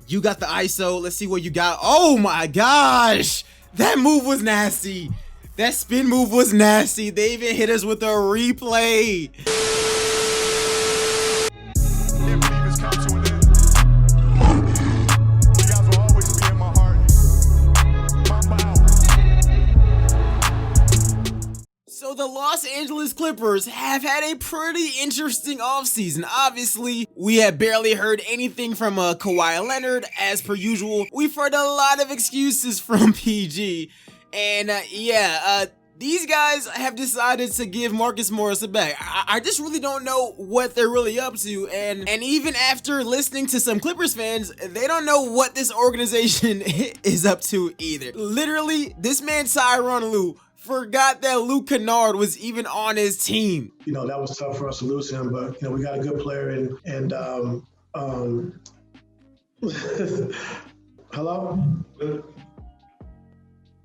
You got the ISO. Let's see what you got. Oh my gosh. That move was nasty. That spin move was nasty. They even hit us with a replay. So the Los Angeles Clippers have had a pretty interesting offseason. Obviously, we have barely heard anything from Kawhi Leonard. As per usual, we've heard a lot of excuses from PG. And these guys have decided to give Marcus Morris a bag. I just really don't know what they're really up to. And even after listening to some Clippers fans, they don't know what this organization is up to either. Literally, this man Tyronn Lue forgot that Luke Kennard was even on his team. You know, that was tough for us to lose him, but, you know, we got a good player and hello?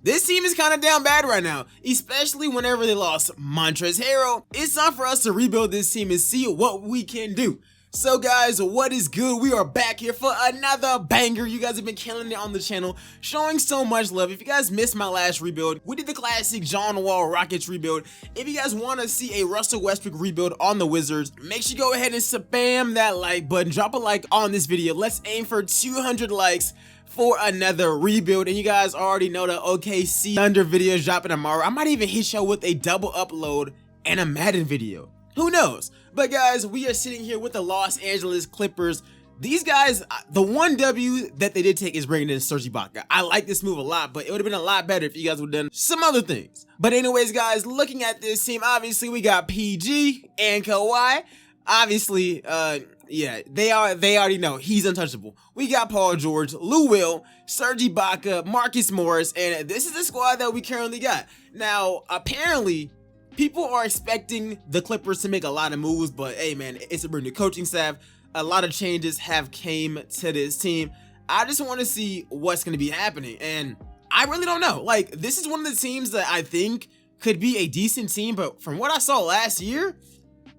This team is kind of down bad right now, especially whenever they lost Montrezz Harrell. It's time for us to rebuild this team and see what we can do. So guys, what is good? We are back here for another banger. You guys have been killing it on the channel, showing so much love. If you guys missed my last rebuild, we did the classic John Wall Rockets rebuild. If you guys want to see a Russell Westbrook rebuild on the Wizards, make sure you go ahead and spam that like button. Drop a like on this video. Let's aim for 200 likes for another rebuild. And you guys already know the OKC Thunder video is dropping tomorrow. I might even hit y'all with a double upload and a Madden video. Who knows? But guys, we are sitting here with the Los Angeles Clippers. These guys, the one W that they did take is bringing in Serge Ibaka. I like this move a lot, but it would have been a lot better if you guys would have done some other things. But anyways, guys, looking at this team, obviously we got PG and Kawhi. Obviously, they already know he's untouchable. We got Paul George, Lou Will, Serge Ibaka, Marcus Morris, and this is the squad that we currently got. Now, apparently, people are expecting the Clippers to make a lot of moves, but hey man, it's a brand new coaching staff. A lot of changes have came to this team. I just want to see what's going to be happening, and I really don't know. Like, this is one of the teams that I think could be a decent team, but from what I saw last year,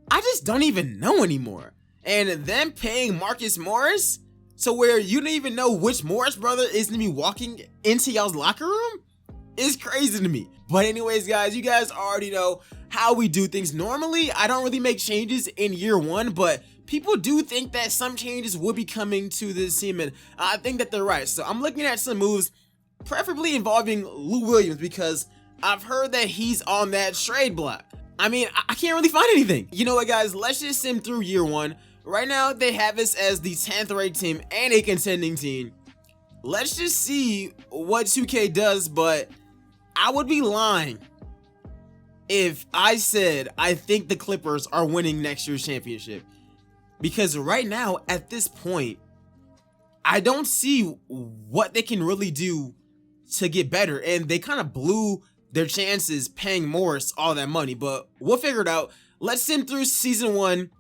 I just don't even know anymore. And them paying Marcus Morris to where you don't even know which Morris brother is going to be walking into y'all's locker room is crazy to me. But anyways, guys, you guys already know how we do things. Normally, I don't really make changes in year one, but people do think that some changes will be coming to this team, and I think that they're right. So I'm looking at some moves, preferably involving Lou Williams, because I've heard that he's on that trade block. I mean, I can't really find anything. You know what, guys? Let's just sim through year one. Right now, they have us as the 10th ranked team and a contending team. Let's just see what 2K does, but I would be lying if I said I think the Clippers are winning next year's championship. Because right now, at this point, I don't see what they can really do to get better. And they kind of blew their chances paying Morris all that money. But we'll figure it out. Let's sim through season one,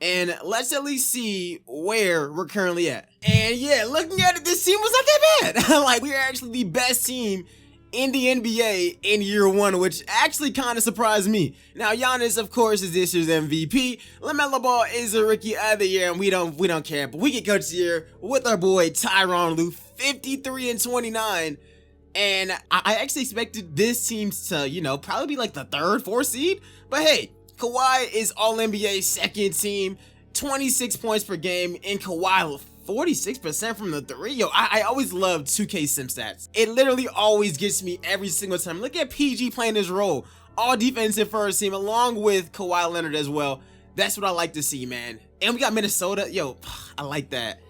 and let's at least see where we're currently at. And yeah, looking at it, this team was not that bad. Like, we are actually the best team in the NBA in year one, which actually kind of surprised me. Now, Giannis, of course, is this year's MVP. LaMelo Ball is a rookie of the year, and we don't care. But we get coach of the year with our boy Tyronn Lue, 53 and 29. And I actually expected this team to, you know, probably be like the 3rd, 4th seed. But hey, Kawhi is All-NBA second team, 26 points per game, and Kawhi 46% from the 3. Yo, I always loved 2K sim stats. It literally always gets me every single time. Look at PG playing his role, all defensive first team, along with Kawhi Leonard as well. That's what I like to see, man. And we got Minnesota. Yo, I like that.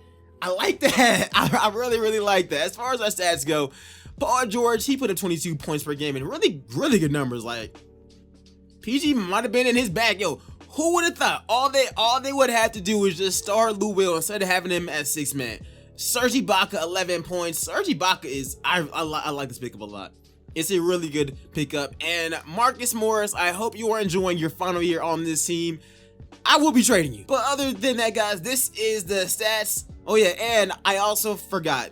I like that. I really like that. As far as our stats go, Paul George, he put up 22 points per game and really good numbers. Like, PG might have been in his bag. Yo, who would have thought? All they would have to do is just start Lou Will instead of having him as 6th man. Serge Ibaka, 11 points. Serge Ibaka is, I like this pickup a lot. It's a really good pickup. And Marcus Morris, I hope you are enjoying your final year on this team. I will be trading you. But other than that, guys, this is the stats. Oh yeah, and I also forgot,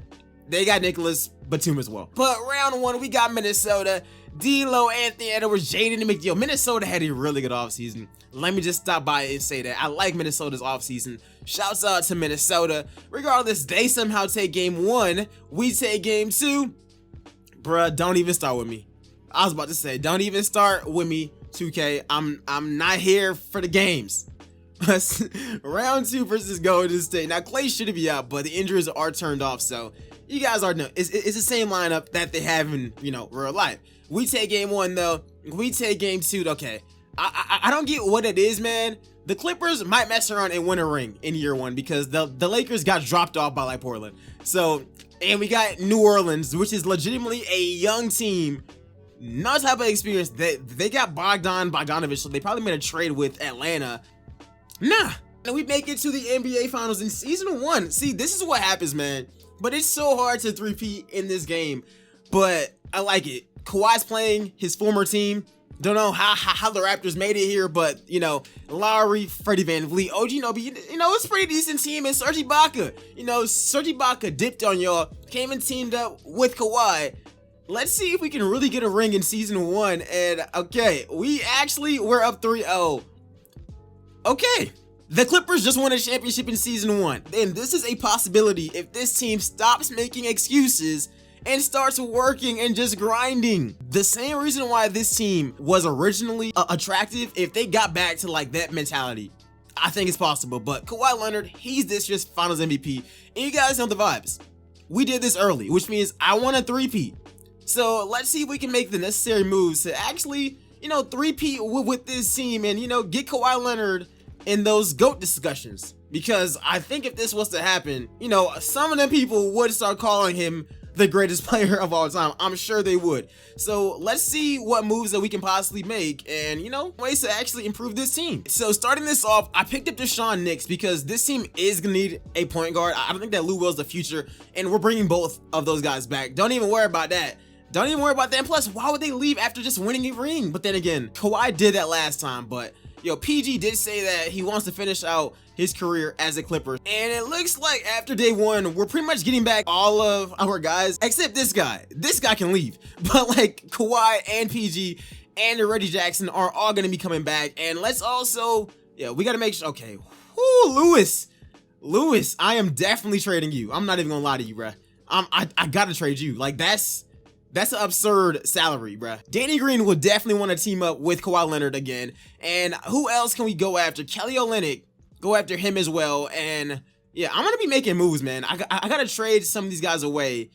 they got Nicholas Batum as well. But round one, we got Minnesota. D'Lo, Anthony Edwards, Jaden McNeil. Minnesota had a really good offseason. Let me just stop by and say that. I like Minnesota's offseason. Shouts out to Minnesota. Regardless, they somehow take game 1. We take game 2. Bruh, don't even start with me. I was about to say, don't even start with me, 2K. I'm not here for the games. Round 2 versus Golden State. Now, Clay should be out, but the injuries are turned off, so you guys already know. It's the same lineup that they have in, real life. We take game 1, though. We take game 2. Okay, I don't get what it is, man. The Clippers might mess around and win a ring in year 1 because the Lakers got dropped off by, Portland. So, and we got New Orleans, which is legitimately a young team. No type of experience. They got Bogdanovich, so they probably made a trade with Atlanta. Nah, and we make it to the NBA Finals in season 1. See, this is what happens, man. But it's so hard to three-peat in this game. But I like it. Kawhi's playing his former team. Don't know how the Raptors made it here, but, Lowry, Freddie VanVleet, OG Nobi, it's a pretty decent team. And Serge Ibaka, Serge Ibaka dipped on y'all, came and teamed up with Kawhi. Let's see if we can really get a ring in season 1. And, okay, we're up 3-0. Okay, the Clippers just won a championship in season 1. And this is a possibility if this team stops making excuses and starts working and just grinding. The same reason why this team was originally attractive, if they got back to that mentality, I think it's possible. But Kawhi Leonard, he's this year's Finals MVP. And you guys know the vibes. We did this early, which means I want a three-peat. So let's see if we can make the necessary moves to actually, three-peat with this team and, get Kawhi Leonard in those GOAT discussions. Because I think if this was to happen, some of them people would start calling him the greatest player of all time. I'm sure they would. So let's see what moves that we can possibly make and, ways to actually improve this team. So starting this off, I picked up Deshaun Nix because this team is going to need a point guard. I don't think that Lou Will's the future, and we're bringing both of those guys back. Don't even worry about that. Don't even worry about that. And plus, why would they leave after just winning a ring? But then again, Kawhi did that last time, but PG did say that he wants to finish out his career as a Clipper. And it looks like after day 1, we're pretty much getting back all of our guys, except this guy. This guy can leave. But Kawhi and PG and Reggie Jackson are all going to be coming back. And let's also, we got to make sure, okay. Whoo, Lewis, I am definitely trading you. I'm not even going to lie to you, bruh. I got to trade you. That's an absurd salary, bruh. Danny Green will definitely want to team up with Kawhi Leonard again. And who else can we go after? Kelly Olynyk, go after him as well. And yeah, I'm going to be making moves, man. I got to trade some of these guys away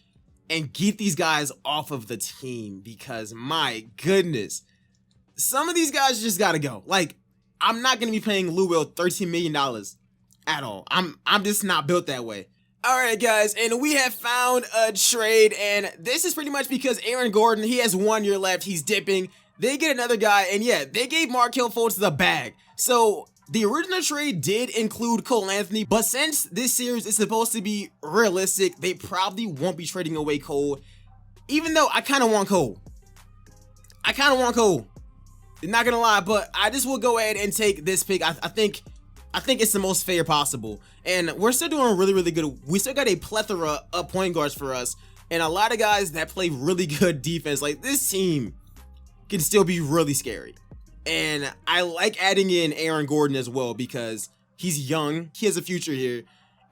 and get these guys off of the team because my goodness, some of these guys just got to go. I'm not going to be paying Lou Will $13 million at all. I'm just not built that way. Alright guys, and we have found a trade, and this is pretty much because Aaron Gordon, he has 1 year left, he's dipping. They get another guy, and yeah, they gave Markelle Fultz the bag. So, the original trade did include Cole Anthony, but since this series is supposed to be realistic, they probably won't be trading away Cole. Even though I kind of want Cole. Not gonna lie, but I just will go ahead and take this pick. I think it's the most fair possible. And we're still doing really, really good. We still got a plethora of point guards for us. And a lot of guys that play really good defense. This team can still be really scary. And I like adding in Aaron Gordon as well because he's young. He has a future here.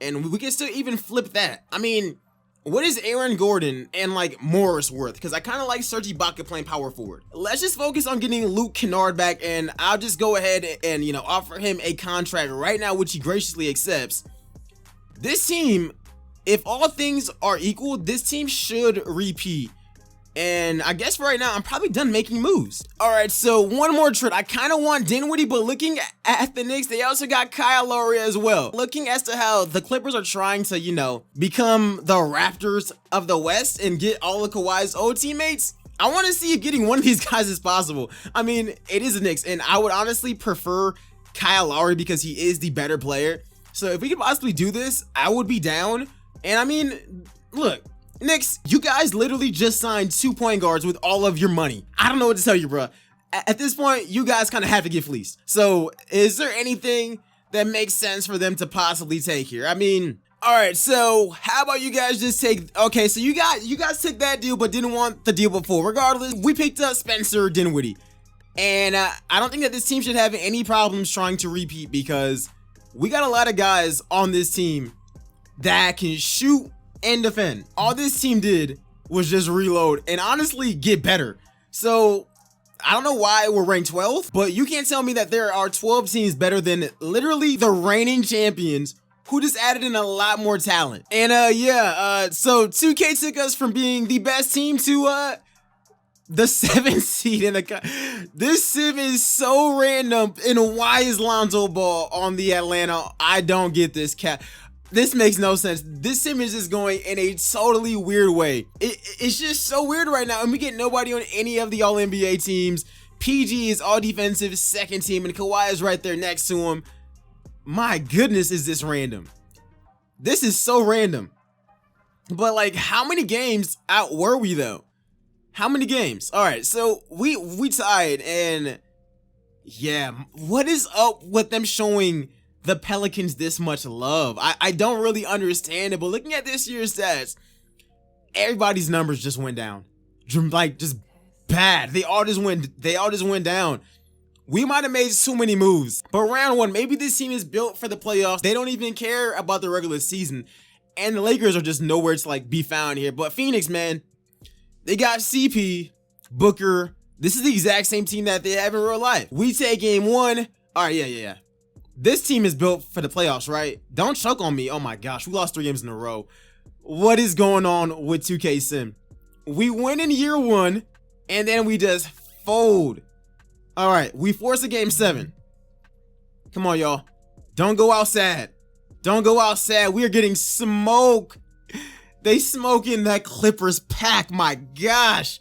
And we can still even flip that. I mean, what is Aaron Gordon and Morris worth? Because I kind of like Serge Ibaka playing power forward. Let's just focus on getting Luke Kennard back, and I'll just go ahead and offer him a contract right now, which he graciously accepts. This team, if all things are equal, this team should repeat. And I guess for right now, I'm probably done making moves. All right, so one more trade. I kind of want Dinwiddie, but looking at the Knicks, they also got Kyle Lowry as well. Looking as to how the Clippers are trying to, become the Raptors of the West and get all of Kawhi's old teammates, I want to see if getting one of these guys is possible. I mean, it is the Knicks, and I would honestly prefer Kyle Lowry because he is the better player. So if we could possibly do this, I would be down. And I mean, look, Knicks, you guys literally just signed 2 point guards with all of your money. I don't know what to tell you, bro. At this point, you guys kind of have to get fleeced. So is there anything that makes sense for them to possibly take here? I mean, All right, so how about you guys just take, okay, so you guys took that deal but didn't want the deal before. Regardless, we picked up Spencer Dinwiddie. And I don't think that this team should have any problems trying to repeat, because we got a lot of guys on this team that can shoot and defend. All this team did was just reload and honestly get better. So I don't know why we're ranked 12th, but you can't tell me that there are 12 teams better than literally the reigning champions who just added in a lot more talent. And so 2K took us from being the best team to the 7th seed in the this sim is so random. And why is Lonzo Ball on the Atlanta? I don't get this cat. This makes no sense. This sim is just going in a totally weird way. It's just so weird right now, and we get nobody on any of the All-NBA teams. PG is all defensive second team, and Kawhi is right there next to him. My goodness, is this random? This is so random. But like, how many games out were we though? How many games? All right, so we tied, and yeah, what is up with them showing the Pelicans this much love? I don't really understand it, but looking at this year's stats, everybody's numbers just went down, like just bad. They all just went down. We might have made too many moves, but round one, maybe this team is built for the playoffs. They don't even care about the regular season, and the Lakers are just nowhere to like be found here. But Phoenix, man, they got CP, Booker. This is the exact same team that they have in real life. We take game one. All right, yeah. This team is built for the playoffs, right? Don't choke on me. Oh my gosh, we lost 3 games in a row. What is going on with 2K Sim? We win in year one, and then we just fold. All right, we force a game 7. Come on, y'all. Don't go outside. Don't go outside. We are getting smoke. They smoking that Clippers pack. My gosh.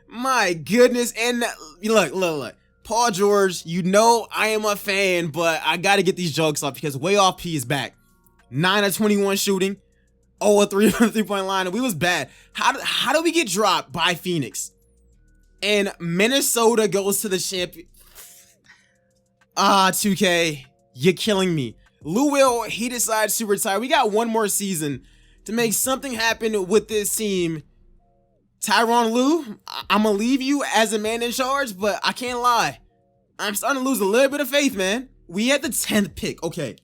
My goodness. And look. Paul George, you know I am a fan, but I got to get these jokes off because Way Off P is back. 9 of 21 shooting. 0 of 3 on the 3-point line. And we was bad. How do we get dropped by Phoenix? And Minnesota goes to the champion. 2K, you're killing me. Lou Will, he decides to retire. We got one more season to make something happen with this team. Tyronn Lue, I'm gonna leave you as a man in charge, but I can't lie. I'm starting to lose a little bit of faith, man. We had the 10th pick. Okay,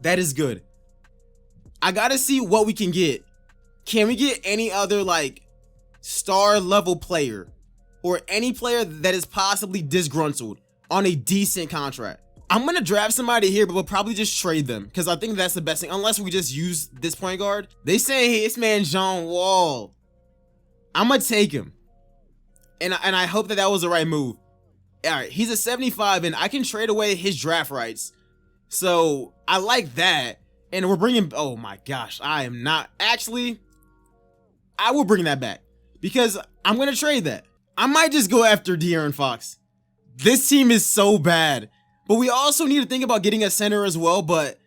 that is good. I gotta see what we can get. Can we get any other like star level player or any player that is possibly disgruntled on a decent contract? I'm gonna draft somebody here, but we'll probably just trade them because I think that's the best thing, unless we just use this point guard. They say, hey, this man John Wall. I'm gonna take him, and I hope that was the right move. All right, he's a 75, and I can trade away his draft rights, so I like that. And we're bringing, oh my gosh, I am not actually. I will bring that back because I'm gonna trade that. I might just go after De'Aaron Fox. This team is so bad, but we also need to think about getting a center as well. But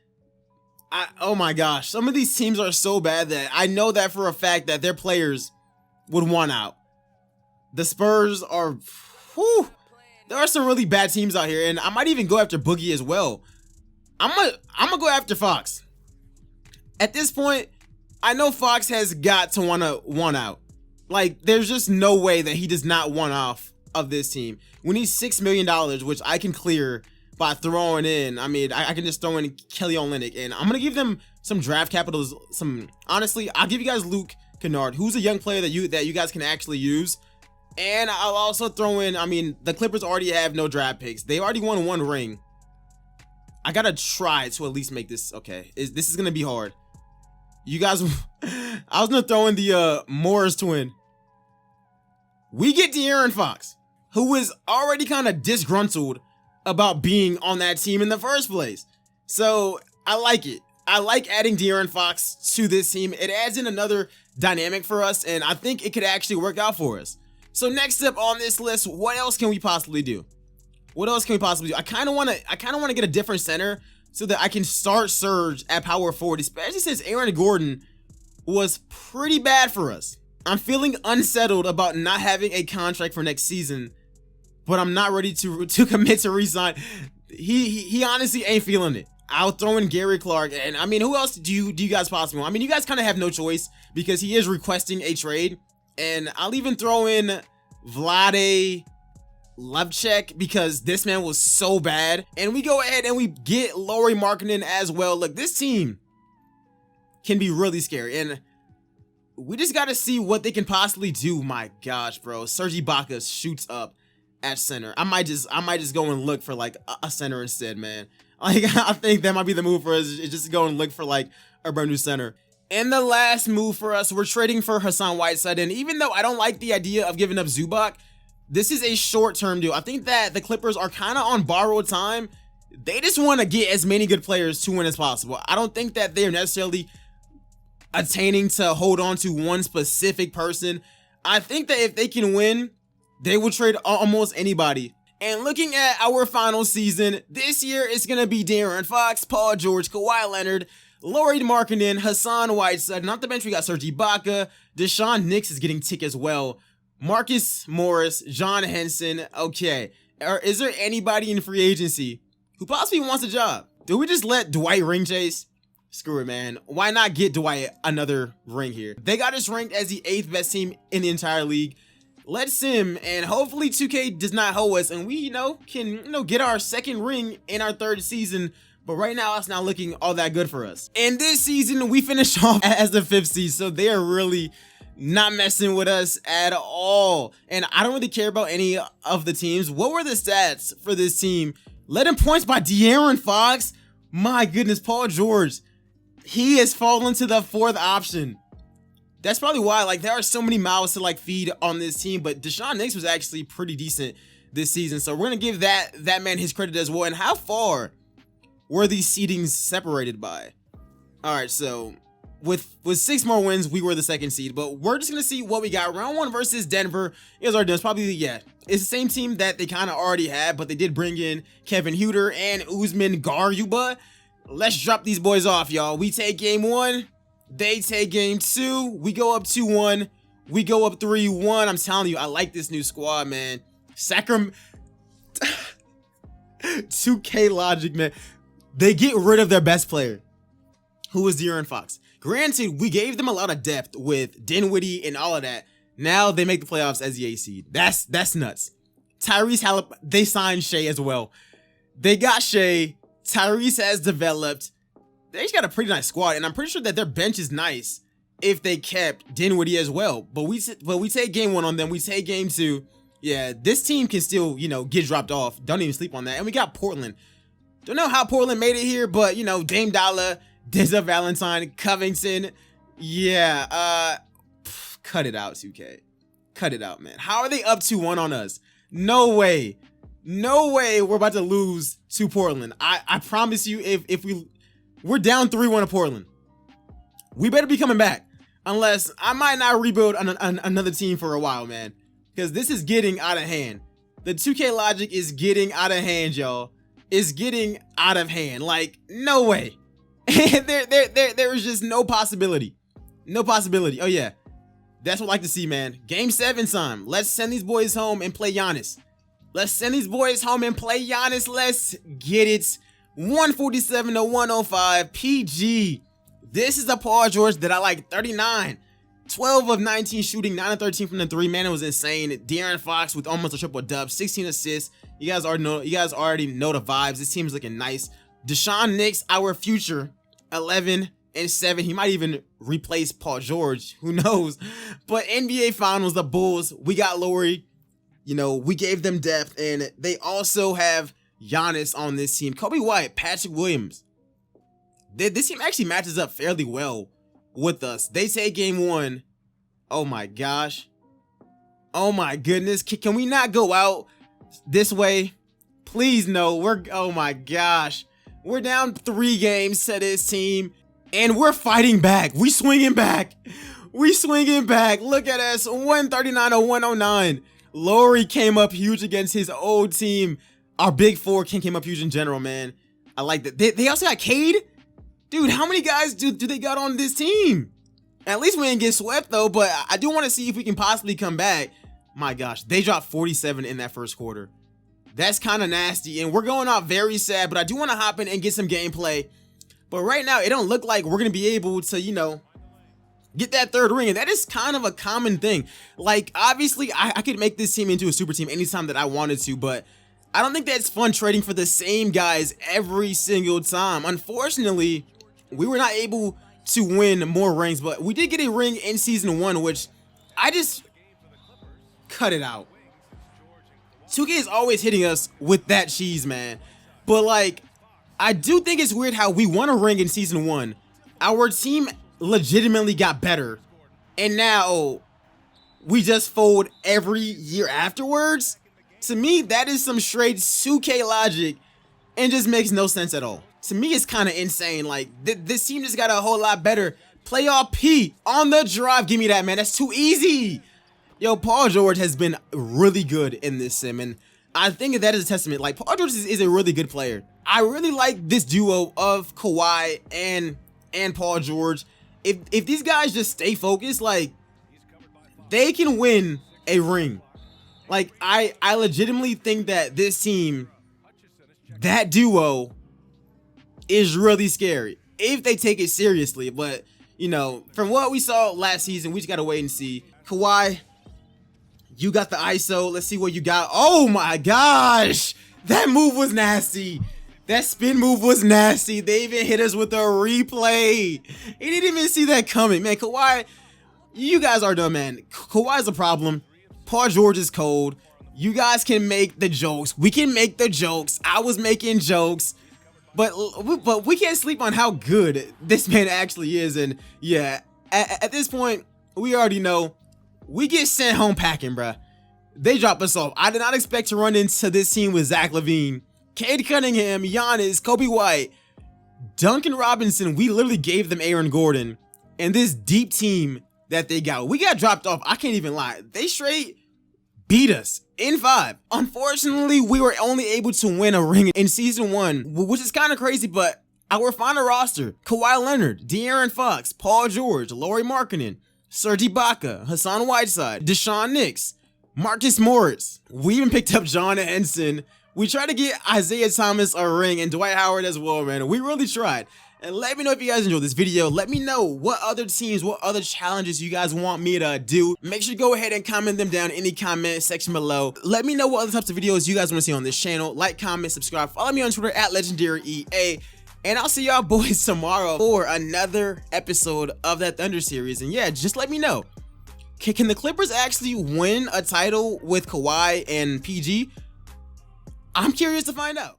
oh my gosh, some of these teams are so bad that I know that for a fact that their players would want out. The Spurs are, there are some really bad teams out here, and I might even go after Boogie as well. I'm gonna go after Fox. At this point, I know Fox has got to want out. Like, there's just no way that he does not want off of this team. We need $6 million, which I can clear by throwing in. I mean, I can just throw in Kelly Olynyk, and I'm gonna give them some draft capitals. Honestly, I'll give you guys Luke Kennard, who's a young player that you guys can actually use. And I'll also throw in, I mean, the Clippers already have no draft picks. They already won 1 ring. I gotta try to at least make this okay. This is gonna be hard. You guys, I was gonna throw in the Morris twin. We get De'Aaron Fox, who is already kind of disgruntled about being on that team in the first place. So I like it. I like adding De'Aaron Fox to this team. It adds in another dynamic for us, and I think it could actually work out for us. So next up on this list, what else can we possibly do? What else can we possibly do? I kind of want to get a different center so that I can start Serge at power forward, especially since Aaron Gordon was pretty bad for us. I'm feeling unsettled about not having a contract for next season, but I'm not ready to commit to resign. He honestly ain't feeling it. I'll throw in Gary Clark, and I mean, who else do you guys possibly want? I mean, you guys kind of have no choice because he is requesting a trade, and I'll even throw in Vlade Levchek because this man was so bad. And we go ahead and we get Lauri Markkanen as well. Look, this team can be really scary, and we just got to see what they can possibly do. My gosh, bro, Serge Ibaka shoots up at center. I might just go and look for like a center instead, man. Like, I think that might be the move for us, is just go and look for like a brand new center. And the last move for us, we're trading for Hassan Whiteside. And even though I don't like the idea of giving up Zubac, this is a short-term deal. I think that the Clippers are kind of on borrowed time. They just want to get as many good players to win as possible. I don't think that they're necessarily attaining to hold on to one specific person. I think that if they can win, they will trade almost anybody. And looking at our final season, this year it's going to be De'Aaron Fox, Paul George, Kawhi Leonard, Lauri Markkanen, Hassan Whiteside. Not to mention we got Serge Ibaka. Deshaun Nix is getting tick as well. Marcus Morris, John Henson. Okay. Is there anybody in free agency who possibly wants a job? Do we just let Dwight ring chase? Screw it, man. Why not get Dwight another ring here? They got us ranked as the 8th best team in the entire league. Let's sim, and hopefully 2K does not hoe us, and we, can, get our second ring in our 3rd season. But right now, it's not looking all that good for us. And this season, we finished off as the 5th seed, so they are really not messing with us at all. And I don't really care about any of the teams. What were the stats for this team? Led in points by De'Aaron Fox. My goodness, Paul George. He has fallen to the 4th option. That's probably why, like, there are so many mouths to, like, feed on this team. But Deshaun Nix was actually pretty decent this season. So we're going to give that man his credit as well. And how far were these seedings separated by? All right, so with 6 more wins, we were the 2nd seed. But we're just going to see what we got. Round 1 versus Denver is our done. Probably, yeah, it's the same team that they kind of already had. But they did bring in Kevin Huerter and Usman Garuba. Let's drop these boys off, y'all. We take game 1. They take game 2. We go up 2-1. We go up 3-1. I'm telling you, I like this new squad, man. Sacramento 2K logic, man. They get rid of their best player, who is De'Aaron Fox. Granted, we gave them a lot of depth with Dinwiddie and all of that. Now they make the playoffs as the 8th seed. That's nuts. Tyrese Halliburton, they signed Shea as well. They got Shea. Tyrese has developed. They just got a pretty nice squad, and I'm pretty sure that their bench is nice if they kept Dinwiddie as well. But we take game 1 on them. We take game 2. Yeah, this team can still, get dropped off. Don't even sleep on that. And we got Portland. Don't know how Portland made it here, but, Dame Dollar, Dizza Valentine, Covington. Yeah, cut it out, 2K. Cut it out, man. How are they up 2-1 on us? No way. No way we're about to lose to Portland. I promise you, if we're down 3-1 to Portland, we better be coming back. Unless I might not rebuild another team for a while, man. Because this is getting out of hand. The 2K logic is getting out of hand, y'all. It's getting out of hand. Like, no way. there is just no possibility. No possibility. Oh, yeah. That's what I like to see, man. Game 7 time. Let's send these boys home and play Giannis. Let's send these boys home and play Giannis. Let's get it. 147 to 105. PG. This is a Paul George that I like. 39. 12 of 19 shooting. 9 of 13 from the 3. Man, it was insane. De'Aaron Fox with almost a triple dub. 16 assists. You guys already know the vibes. This team is looking nice. Deshaun Nix, our future. 11 and 7. He might even replace Paul George. Who knows? But NBA Finals, the Bulls. We got Lauri. We gave them depth, and they also have Giannis on this team. Kobe White, Patrick Williams. This team actually matches up fairly well with us. They take game 1. Oh my gosh. Oh my goodness. Can we not go out this way? Please no. Oh my gosh. We're down 3 games to this team, and we're fighting back. We swinging back. We swinging back. Look at us. 139 to 109. Lauri came up huge against his old team. Our big 4 came up huge in general, man. I like that. They also got Cade. Dude, how many guys do they got on this team? At least we didn't get swept, though, but I do want to see if we can possibly come back. My gosh, they dropped 47 in that first quarter. That's kind of nasty, and we're going out very sad, but I do want to hop in and get some gameplay. But right now, it don't look like we're going to be able to, you know, get that third ring, and that is kind of a common thing. Like, obviously, I could make this team into a super team anytime that I wanted to, but I don't think that's fun trading for the same guys every single time. Unfortunately, we were not able to win more rings, but we did get a ring in Season 1, which I just cut it out. 2K is always hitting us with that cheese, man. But, like, I do think it's weird how we won a ring in Season 1. Our team legitimately got better, and now we just fold every year afterwards. To me, that is some straight 2K logic and just makes no sense at all. To me, it's kind of insane. Like, this team just got a whole lot better. Playoff P on the drive. Give me that, man. That's too easy. Yo, Paul George has been really good in this sim, and I think that is a testament. Like, Paul George is a really good player. I really like this duo of Kawhi and Paul George. If these guys just stay focused, like, they can win a ring. Like, I legitimately think that this team, that duo, is really scary if they take it seriously. But, you know, from what we saw last season, we just gotta wait and see. Kawhi, you got the ISO. Let's see what you got. Oh my gosh, that move was nasty. That spin move was nasty. They even hit us with a replay. He didn't even see that coming, man. Kawhi, you guys are done, man. Kawhi's a problem. Paul George is cold. You guys can make the jokes. We can make the jokes. I was making jokes. But we can't sleep on how good this man actually is. And yeah, at this point, we already know we get sent home packing, bruh. They drop us off. I did not expect to run into this team with Zach LaVine, Cade Cunningham, Giannis, Kobe White, Duncan Robinson. We literally gave them Aaron Gordon. And this deep team that they got. We got dropped off. I can't even lie. They straight beat us in 5. Unfortunately, we were only able to win a ring in Season 1, which is kind of crazy, but our final roster: Kawhi Leonard, De'Aaron Fox, Paul George, Lauri Markkanen, Serge Ibaka, Hassan Whiteside, Deshaun Nix, Marcus Morris. We even picked up John Henson. We tried to get Isaiah Thomas a ring and Dwight Howard as well, man. We really tried. And let me know if you guys enjoyed this video. Let me know what other teams, what other challenges you guys want me to do. Make sure to go ahead and comment them down in the comment section below. Let me know what other types of videos you guys want to see on this channel. Like, comment, subscribe. Follow me on Twitter at LegendaryEA. And I'll see y'all boys tomorrow for another episode of that Thunder series. And yeah, just let me know. Can the Clippers actually win a title with Kawhi and PG? I'm curious to find out.